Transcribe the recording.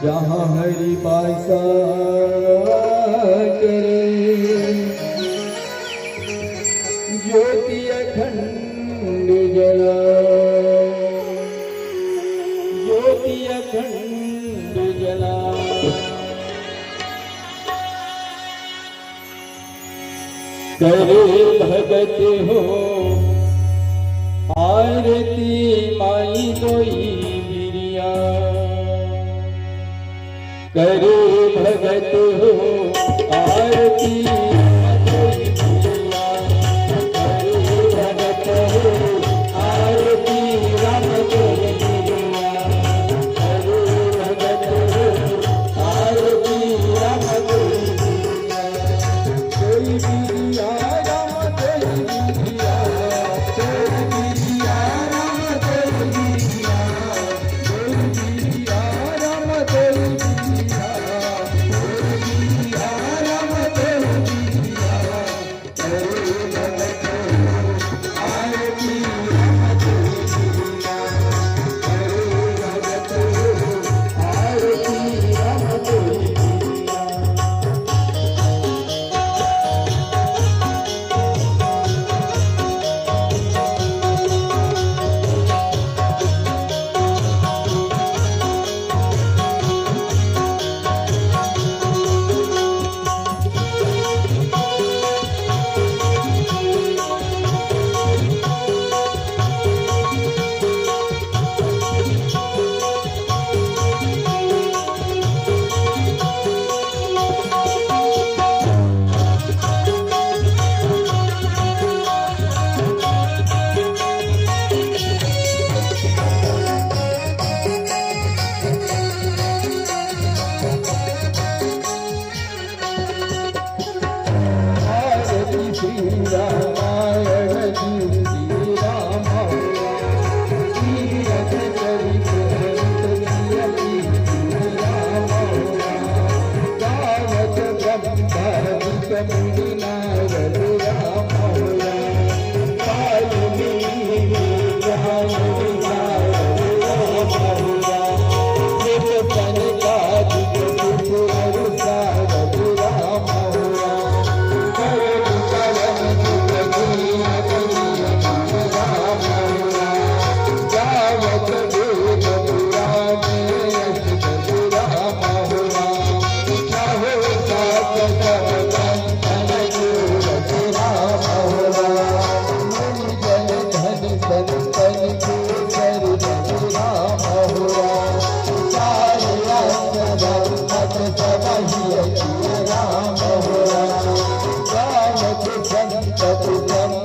जहाँ हरि बासा करे ज्योति अखंड जला ज्योति अखंड जला करे भगत हो आरती माई दोई बिरिया करे भगत हो आरती माई बिरिया करे भगत हो आरती राम दोई बिरिया करे भगत हो आरती राम दोई बिरिया दोई बिरिया राम दोई बिरिया दोई बिरिया राम दोई बिरिया दोई बिरिया राम दोई राम